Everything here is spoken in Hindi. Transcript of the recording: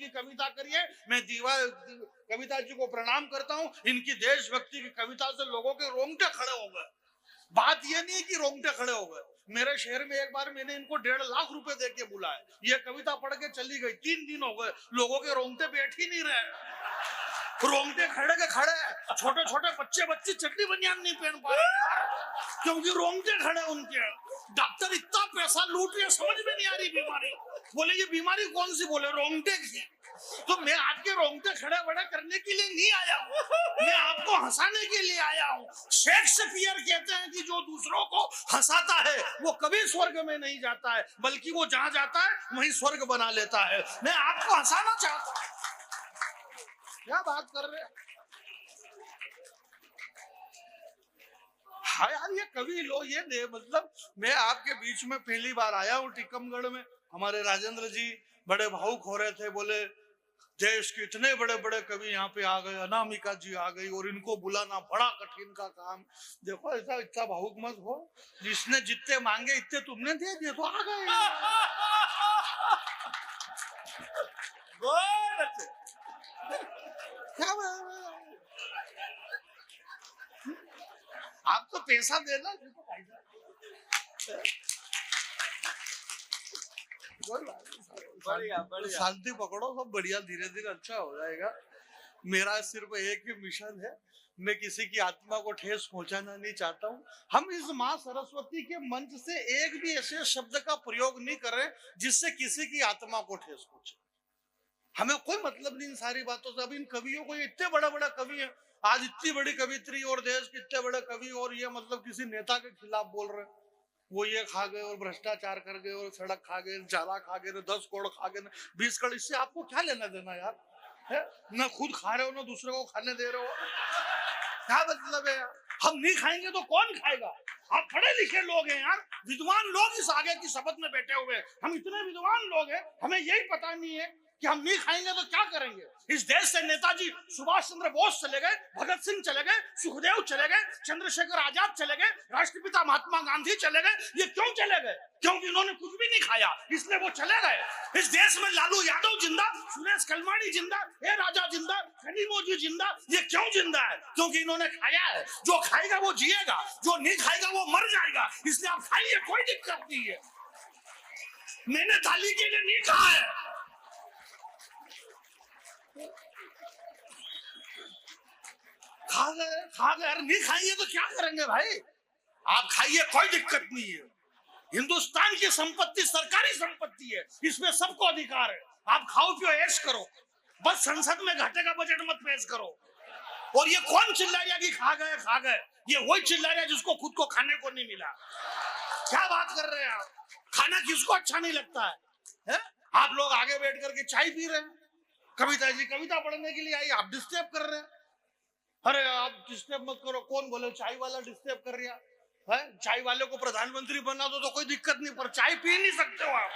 की कविता करिए। मैं कविता जी को प्रणाम करता हूँ। इनकी देशभक्ति की कविता से लोगों के रोंगटे खड़े हो गए। बात ये नहीं कि रोंगटे खड़े हो गए। मेरे शहर में एक बार मैंने इनको 1.5 लाख रुपए दे के बुलाया, ये कविता पढ़ के चली गई। 3 दिन हो गए, लोगों के रोंगटे बैठ ही नहीं रहे, रोंगटे खड़े के खड़े। छोटे छोटे बच्चे चटनी बनियान नहीं पहन पा रहे क्योंकि रोंगटे खड़े उनके। डॉक्टर इतना पैसा लूट रहे, समझ में नहीं आ रही बीमारी। बोले ये बीमारी कौन सी? बोले रोंगटे की। तो मैं आपके रोंगटे खड़े बड़े करने के लिए नहीं आया हूँ, मैं आपको हंसाने के लिए आया हूँ। शेक्सपियर कहते हैं कि जो दूसरों को हंसाता है वो कभी स्वर्ग में नहीं जाता है, बल्कि वो जहां जाता है वहीं स्वर्ग बना लेता है। मैं आपको हंसाना चाहता हूँ। क्या बात कर रहे हैं? हाँ यार, ये कवि लोग ये दे, मतलब मैं आपके बीच में पहली बार आया हूँ टीकमगढ़ में। हमारे राजेंद्र जी बड़े भावुक हो रहे थे, बोले देश के इतने बड़े बड़े कवि यहाँ पे आ गए, अनामिका जी आ गई और इनको बुलाना बड़ा कठिन का काम। देखो ऐसा इतना भावुक मत हो, जिसने जितने मांगे इतने तुमने दे दिए तो आ गए। क्या आपको पैसा देना, बढ़िया बढ़िया, शांति पकड़ो, सब बढ़िया, धीरे धीरे अच्छा हो जाएगा। मेरा सिर्फ एक ही मिशन है, मैं किसी की आत्मा को ठेस पहुंचाना नहीं चाहता हूँ। हम इस माँ सरस्वती के मंच से एक भी ऐसे शब्द का प्रयोग नहीं कर रहे जिससे किसी की आत्मा को ठेस पहुंचे। हमें कोई मतलब नहीं इन सारी बातों से। अब इन कवियों को, इतने बड़े बड़े कवि हैं, आज इतनी बड़ी कवित्री और देश के इतने बड़े कवि, और ये मतलब किसी नेता के खिलाफ बोल रहे हैं। वो ये खा गए और भ्रष्टाचार कर गए और सड़क खा गए, चारा खा गए, 10 करोड़ खा गए, 20 करोड़। इससे आपको क्या लेना देना यार? है ना, खुद खा रहे हो ना दूसरे को खाने दे रहे हो, क्या मतलब है यार? हम नहीं खाएंगे तो कौन खाएगा? आप पढ़े लिखे लोग हैं यार, विद्वान लोग इस आगे की शपथ में बैठे हुए। हम इतने विद्वान लोग हैं, हमें यही पता नहीं है कि हम नहीं खाएंगे तो क्या करेंगे? इस देश से नेताजी सुभाष चंद्र बोस चले गए, भगत सिंह चले गए, सुखदेव चले गए, चंद्रशेखर आजाद चले गए, राष्ट्रपिता महात्मा गांधी चले गए। ये क्यों चले गए? क्योंकि इन्होंने कुछ भी नहीं खाया, इसलिए वो चले गए। इस देश में लालू यादव जिंदा, सुरेश कलमाड़ी जिंदा, ए राजा जिंदा, कनीमोजी जिंदा। ये क्यों जिंदा है? क्योंकि इन्होंने खाया है। जो खाएगा वो जिएगा, जो नहीं खाएगा वो मर जाएगा। इसलिए आप खाइए, कोई दिक्कत नहीं है। मैंने थाली के लिए नहीं कहा है। खा गए, नहीं खाएंगे तो क्या करेंगे भाई? आप खाइए, कोई दिक्कत नहीं है। हिंदुस्तान की संपत्ति सरकारी संपत्ति है, इसमें सबको अधिकार है। आप खाओ पियो ऐश करो, बस संसद में घाटे का बजट मत पेश करो। और ये कौन चिल्ला रहा कि खा गए? ये वही चिल्ला रहा जिसको खुद को खाने को नहीं मिला। क्या बात कर रहे हैं आप? खाना किसको अच्छा नहीं लगता है? आप लोग आगे बैठ करके चाय पी रहे हैं, कविता जी कविता पढ़ने के लिए आई, आप डिस्टर्ब कर रहे हैं। अरे आप डिस्टर्ब मत करो। कौन बोले चाय वाला डिस्टर्ब कर रहा है? चाय वाले को प्रधानमंत्री बना दो तो कोई दिक्कत नहीं, पर चाय पी नहीं सकते हो आप।